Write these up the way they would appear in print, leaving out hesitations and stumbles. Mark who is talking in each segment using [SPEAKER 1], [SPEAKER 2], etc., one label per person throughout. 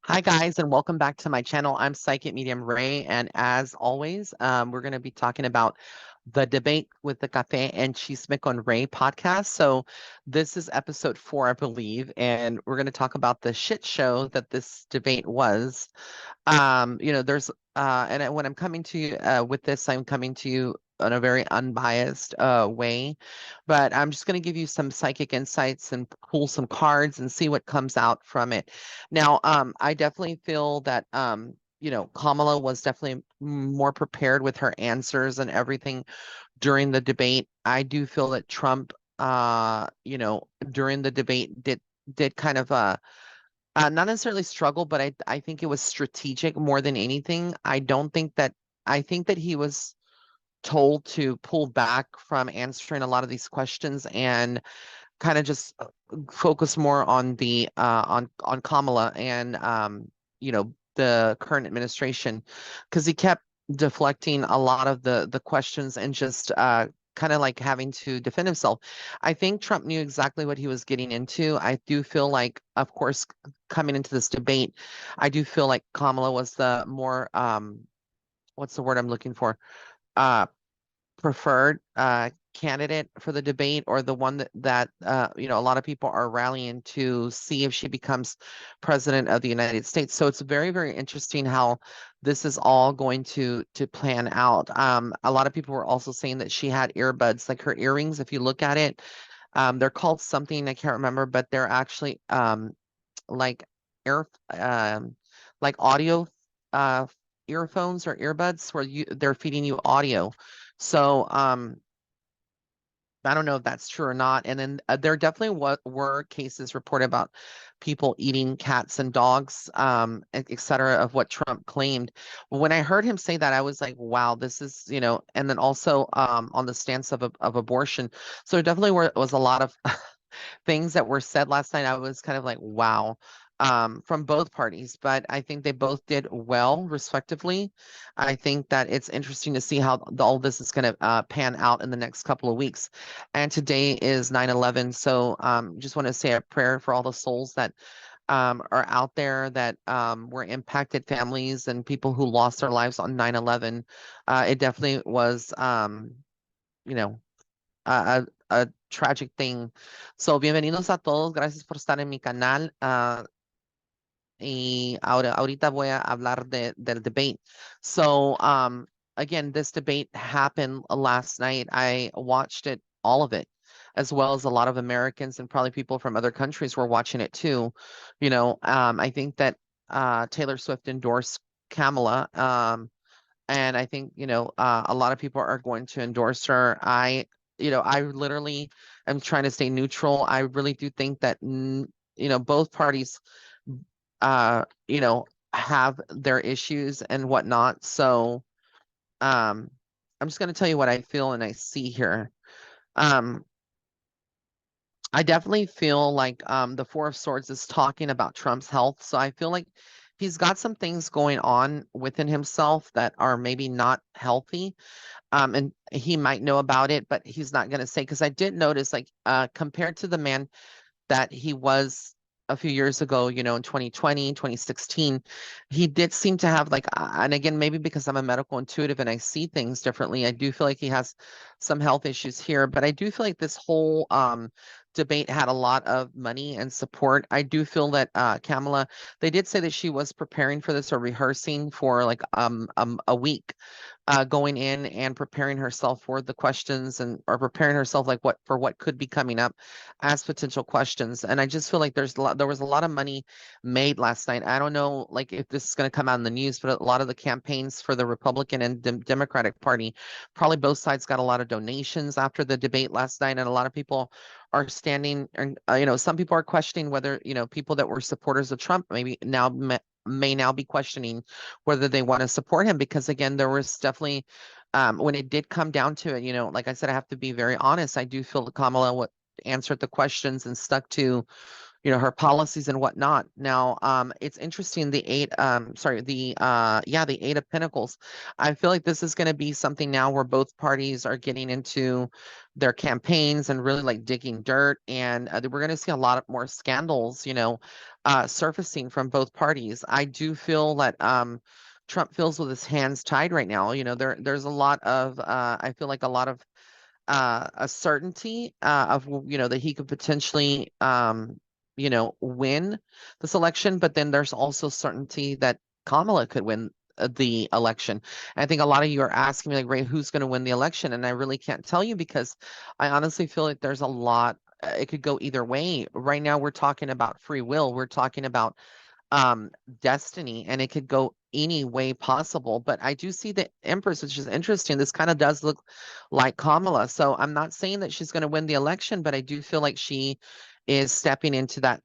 [SPEAKER 1] Hi, guys, and welcome back to my channel. I'm Psychic Medium Ray, and as always, we're going to be talking about the debate with the Café and Chisme con Ray podcast. So, this is episode 4, I believe, and we're going to talk about the shit show that this debate was. There's when I'm coming to you with this, I'm coming to you in a very unbiased way, but I'm just going to give you some psychic insights and pull some cards and see what comes out from it. Now, I definitely feel that Kamala was definitely more prepared with her answers and everything during the debate. I do feel that Trump, during the debate did kind of not necessarily struggle, but I think it was strategic more than anything. I think that he was told to pull back from answering a lot of these questions and kind of just focus more on the on Kamala and the current administration, because he kept deflecting a lot of the questions and just kind of like having to defend himself. I think Trump knew exactly what he was getting into. I do feel like, of course, coming into this debate, I do feel like Kamala was the more what's the word I'm looking for? Uh preferred candidate for the debate, or the one that a lot of people are rallying to see if she becomes president of the United States. So it's very, very interesting how this is all going to plan out. A lot of people were also saying that she had earbuds, like her earrings. If you look at it, they're called something I can't remember, but they're actually like air like audio uh earphones or earbuds where they're feeding you audio. So I don't know if that's true or not. And then there definitely were cases reported about people eating cats and dogs, et cetera, of what Trump claimed. When I heard him say that, I was like, wow, this is, and then also on the stance of abortion. So there definitely was a lot of things that were said last night. I was kind of like, wow, from both parties, but I think they both did well, respectively. I think that it's interesting to see how all this is going to pan out in the next couple of weeks. And today is 9/11, so just want to say a prayer for all the souls that are out there that were impacted, families and people who lost their lives on 9/11. It definitely was, you know, a tragic thing. So, bienvenidos a todos. Gracias por estar en mi canal. Y ahorita voy a hablar del debate. So, again, this debate happened last night. I watched it, all of it, as well as a lot of Americans and probably people from other countries were watching it too. I think that Taylor Swift endorsed Kamala. And I think, a lot of people are going to endorse her. I literally am trying to stay neutral. I really do think that, both parties, uh, you know, have their issues and whatnot. So, um, I'm just going to tell you what I feel and I see here. Um, I definitely feel like the Four of Swords is talking about Trump's health. So I feel like he's got some things going on within himself that are maybe not healthy. And he might know about it, but he's not going to say. Because I did notice, like, compared to the man that he was a few years ago, in 2020, 2016, he did seem to have, like, and again, maybe because I'm a medical intuitive and I see things differently, I do feel like he has some health issues here. But I do feel like this whole debate had a lot of money and support. I do feel that Kamala, they did say that she was preparing for this or rehearsing for like a week, going in and preparing herself for the questions, and or preparing herself like what could be coming up as potential questions. And I just feel like there was a lot of money made last night. I don't know, like, if this is going to come out in the news, but a lot of the campaigns for the Republican and Democratic Party, probably both sides got a lot of donations after the debate last night, and a lot of people are standing, and some people are questioning whether, people that were supporters of Trump maybe now may now be questioning whether they want to support him, because again, there was definitely, when it did come down to it, like I said, I have to be very honest. I do feel that Kamala answered the questions and stuck to her policies and whatnot. Now, it's interesting, the Eight of Pentacles. I feel like this is going to be something now where both parties are getting into their campaigns and really like digging dirt, and we're going to see a lot of more scandals, surfacing from both parties. I do feel that Trump feels with his hands tied right now. There's a lot of I feel like a lot of a certainty that he could potentially win this election, but then there's also certainty that Kamala could win the election. And I think a lot of you are asking me like, Ray, who's going to win the election? And I really can't tell you because I honestly feel like there's a lot. It could go either way. Right now, we're talking about free will. We're talking about um destiny, and it could go any way possible. But I do see the Empress, which is interesting. This kind of does look like Kamala, so I'm not saying that she's going to win the election, but I do feel like she is stepping into that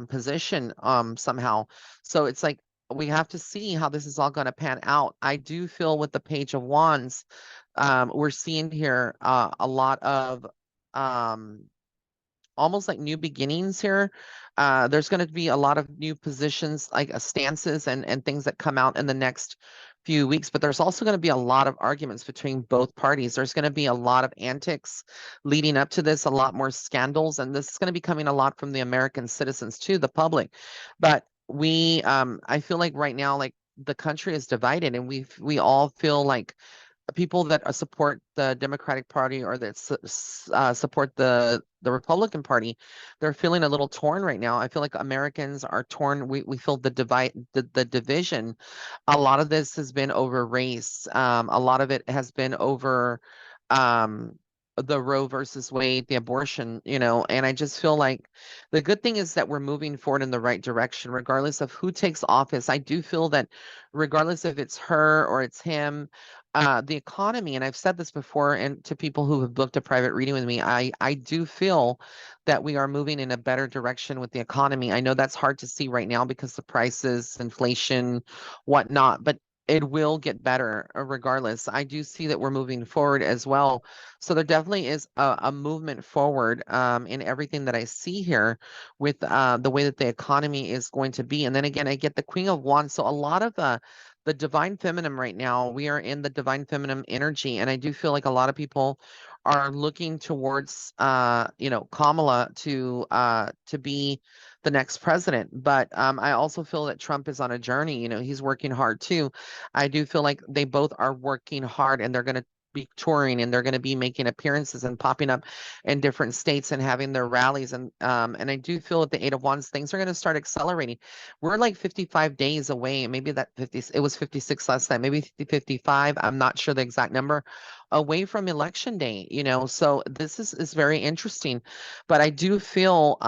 [SPEAKER 1] position somehow. So it's like we have to see how this is all going to pan out. I do feel with the Page of Wands, we're seeing here a lot of um almost like new beginnings here. There's going to be a lot of new positions, like stances and things that come out in the next few weeks. But there's also going to be a lot of arguments between both parties. There's going to be a lot of antics leading up to this, a lot more scandals, and this is going to be coming a lot from the American citizens too, the public. But I feel like right now, like the country is divided, and we all feel like people that support the Democratic Party or that support the Republican Party, they're feeling a little torn right now. I feel like Americans are torn. We feel the division. A lot of this has been over race. A lot of it has been over um, the Roe versus Wade, the abortion, and I just feel like the good thing is that we're moving forward in the right direction, regardless of who takes office. I do feel that regardless if it's her or it's him, the economy, and I've said this before, and to people who have booked a private reading with me, I do feel that we are moving in a better direction with the economy. I know that's hard to see right now because the prices, inflation, whatnot, but it will get better regardless. I do see that we're moving forward as well. So there definitely is a movement forward in everything that I see here with the way that the economy is going to be. And then again, I get the Queen of Wands. So a lot of the divine feminine right now, we are in the divine feminine energy, and I do feel like a lot of people are looking towards Kamala to be the next president. But I also feel that Trump is on a journey. He's working hard too. I do feel like they both are working hard, and they're going to be touring, and they're going to be making appearances and popping up in different states and having their rallies. And I do feel with the Eight of Wands, things are going to start accelerating. We're like 55 days away. Maybe that 50, it was 56 last time, maybe 50, 55. I'm not sure the exact number away from election day. So this is very interesting. But I do feel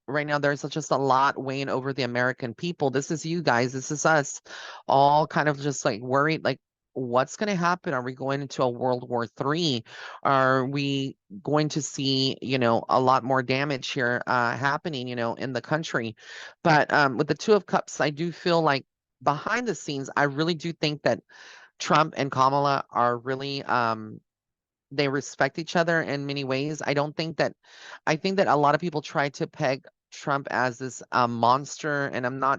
[SPEAKER 1] right now there's just a lot weighing over the American people. This is you guys, this is us all kind of just like worried, like what's going to happen? Are we going into a World War III? Are we going to see, a lot more damage here happening, in the country? But with the Two of Cups, I do feel like behind the scenes, I really do think that Trump and Kamala are really they respect each other in many ways. I think that a lot of people try to peg Trump as this monster, and I'm not,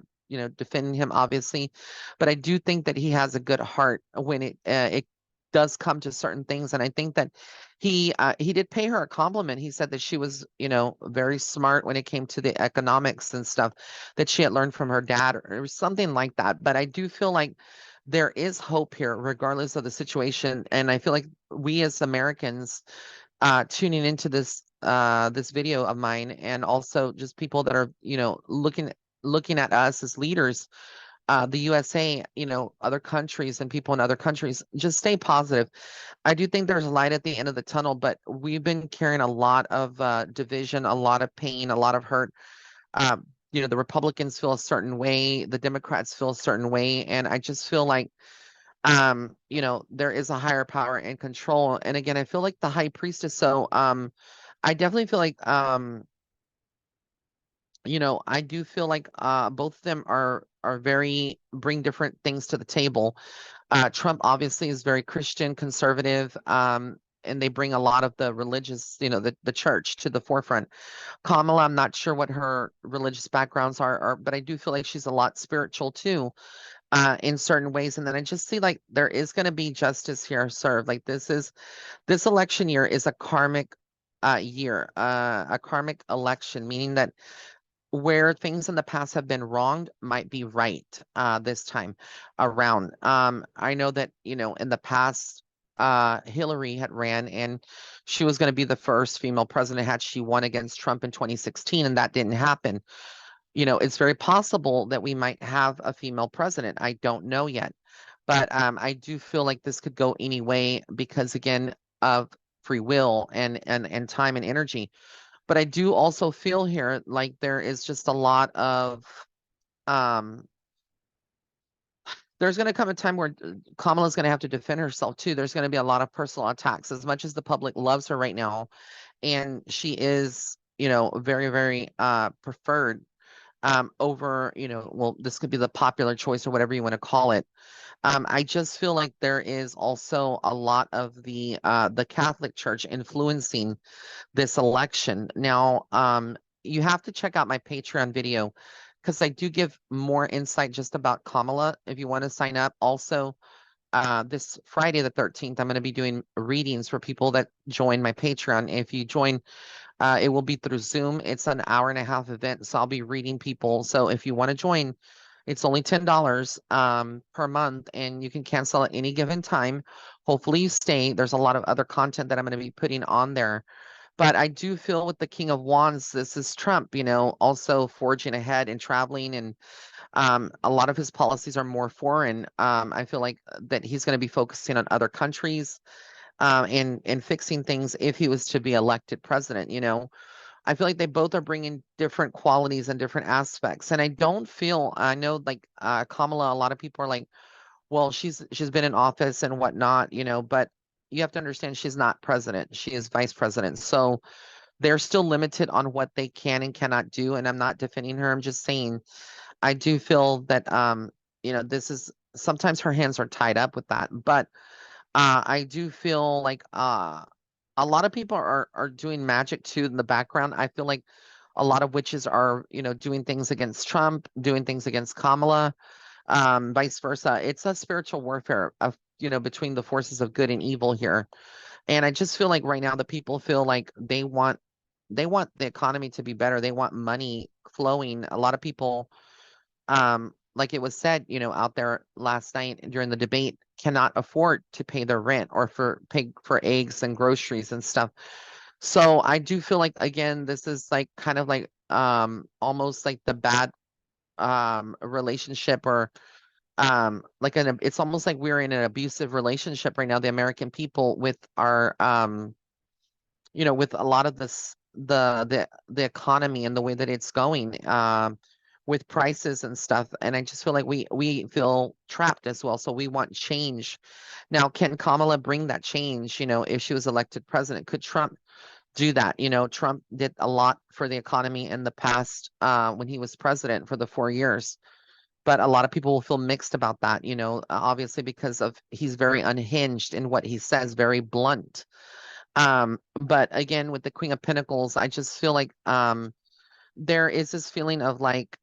[SPEAKER 1] defending him obviously, but I do think that he has a good heart when it does come to certain things. And I think that he did pay her a compliment. He said that she was, very smart when it came to the economics and stuff that she had learned from her dad or something like that. But I do feel like there is hope here, regardless of the situation. And I feel like we as Americans tuning into this video of mine, and also just people that are, looking at us as leaders, the USA, other countries and people in other countries, just stay positive. I do think there's a light at the end of the tunnel, but we've been carrying a lot of division, a lot of pain, a lot of hurt. The Republicans feel a certain way, the Democrats feel a certain way, and I just feel like there is a higher power and control. And again, I feel like the high priestess. So I definitely feel like I do feel like both of them are very bring different things to the table. Trump obviously is very Christian, conservative. and they bring a lot of the religious, the church to the forefront. Kamala, I'm not sure what her religious backgrounds are, but I do feel like she's a lot spiritual too, in certain ways. And then I just see like there is going to be justice here served. Like this election year is a karmic year, a karmic election, meaning that where things in the past have been wronged might be right this time around. I know that, in the past, Hillary had ran and she was going to be the first female president had she won against Trump in 2016, and that didn't happen. It's very possible that we might have a female president. I don't know yet. But I do feel like this could go any way because, again, of free will and time and energy. But I do also feel here like there is just a lot of um there's going to come a time where Kamala's going to have to defend herself too. There's going to be a lot of personal attacks as much as the public loves her right now, and she is, very, very preferred over, well, this could be the popular choice or whatever you want to call it. I just feel like there is also a lot of the Catholic Church influencing this election. Now, you have to check out my Patreon video because I do give more insight just about Kamala if you want to sign up. Also, this Friday the 13th, I'm going to be doing readings for people that join my Patreon. If you join, it will be through Zoom. It's an hour and a half event, so I'll be reading people. So if you want to join, it's only $10 per month, and you can cancel at any given time. Hopefully you stay. There's a lot of other content that I'm going to be putting on there. But I do feel with the King of Wands, this is Trump, also forging ahead and traveling, and a lot of his policies are more foreign. I feel like that he's going to be focusing on other countries, and fixing things if he was to be elected president. I feel like they both are bringing different qualities and different aspects, and I know like Kamala, a lot of people are like, well, she's been in office and whatnot, but you have to understand she's not president. She is vice president. So they're still limited on what they can and cannot do. And I'm not defending her. I'm just saying I do feel that this is sometimes her hands are tied up with that. But I do feel like a lot of people are doing magic too in the background. I feel like a lot of witches are, doing things against Trump, doing things against Kamala, vice versa. It's a spiritual warfare of, between the forces of good and evil here. And I just feel like right now the people feel like they want the economy to be better. They want money flowing. A lot of people, like it was said, out there last night during the debate, cannot afford to pay their rent or pay for eggs and groceries and stuff. So I do feel like again, this is like kind of like almost like the bad relationship, or like it's almost like we're in an abusive relationship right now, the American people, with our with a lot of this the economy and the way that it's going, with prices and stuff. And I just feel like we feel trapped as well, so we want change. Now, can Kamala bring that change? If she was elected president, could Trump do that? Trump did a lot for the economy in the past, when he was president for the 4 years, but a lot of people will feel mixed about that, obviously because of he's very unhinged in what he says, very blunt. But again, with the Queen of Pentacles, I just feel like there is this feeling of like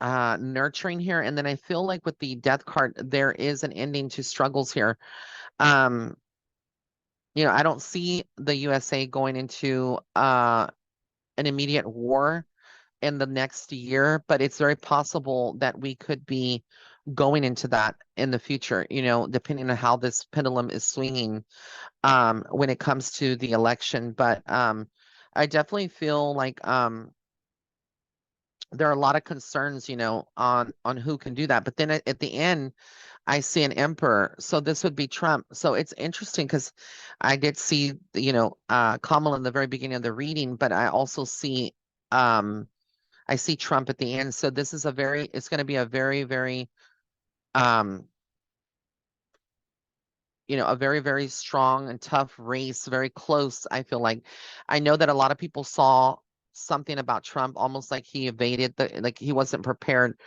[SPEAKER 1] nurturing here, and then I feel like with the Death card, there is an ending to struggles here. Um, I don't see the USA going into an immediate war in the next year, but it's very possible that we could be going into that in the future, depending on how this pendulum is swinging when it comes to the election. But I definitely feel like there are a lot of concerns, on who can do that. But then at the end, I see an emperor. So this would be Trump. So it's interesting because I did see, Kamala in the very beginning of the reading, but I see Trump at the end. So this is it's going to be a very, very, um, a very, very strong and tough race, very close. I feel like I know that a lot of people saw something about Trump, almost like he evaded like he wasn't prepared.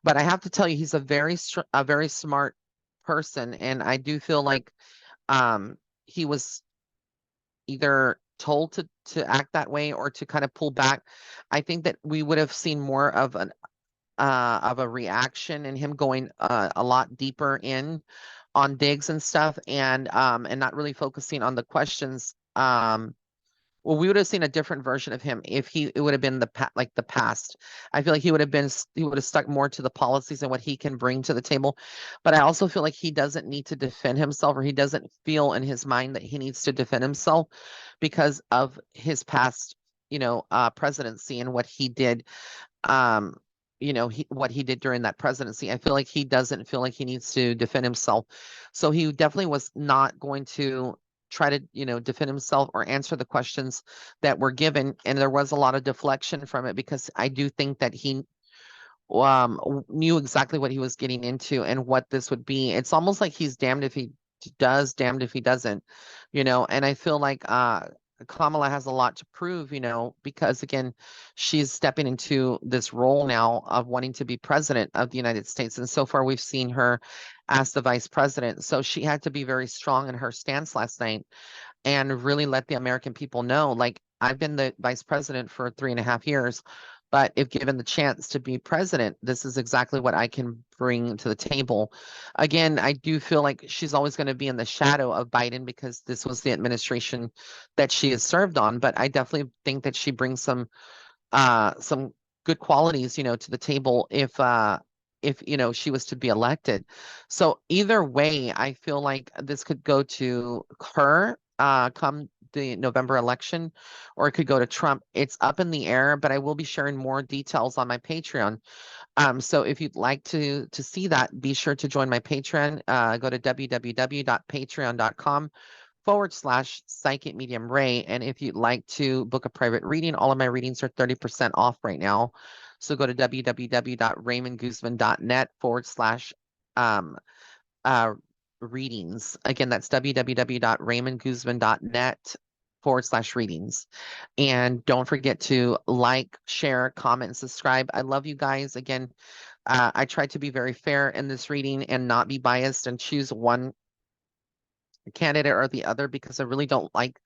[SPEAKER 1] But I have to tell you, he's a very smart person, and I do feel like he was either told to act that way or to kind of pull back, I think that we would have seen more of a reaction and him going a lot deeper in on digs and stuff and not really focusing on the questions. Well, we would have seen a different version of him if it would have been like the past. I feel like he would have stuck more to the policies and what he can bring to the table. But I also feel like he doesn't need to defend himself, or he doesn't feel in his mind that he needs to defend himself because of his past, presidency and what he did. Um, what he did during that presidency. I feel like he doesn't feel like he needs to defend himself. So he definitely was not going to try to, defend himself or answer the questions that were given. And there was a lot of deflection from it because I do think that he knew exactly what he was getting into and what this would be. It's almost like he's damned if he does, damned if he doesn't, and I feel like Kamala has a lot to prove, because again, she's stepping into this role now of wanting to be president of the United States. And so far, we've seen her as the vice president. So she had to be very strong in her stance last night and really let the American people know, like, I've been the vice president for 3.5 years, but if given the chance to be president, this is exactly what I can bring to the table. Again, I do feel like she's always going to be in the shadow of Biden because this was the administration that she has served on, but I definitely think that she brings some good qualities, to the table if she was to be elected. So either way, I feel like this could go to her come the November election, or it could go to Trump. It's up in the air, but I will be sharing more details on my Patreon. So if you'd like to see that, be sure to join my Patreon. Go to www.patreon.com/ psychic medium Ray. And if you'd like to book a private reading, all of my readings are 30% off right now. So go to www.raymondguzman.net/ um, uh, readings. Again, that's www.raymondguzman.net/ readings. And don't forget to like, share, comment, and subscribe. I love you guys. Again, I try to be very fair in this reading and not be biased and choose one candidate or the other because I really don't like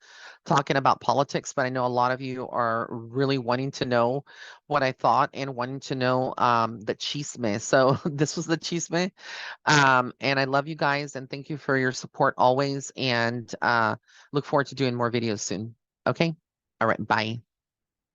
[SPEAKER 1] talking about politics, but I know a lot of you are really wanting to know what I thought and wanting to know the chisme. So this was the chisme. And I love you guys and thank you for your support always and look forward to doing more videos soon. Okay. All right. Bye.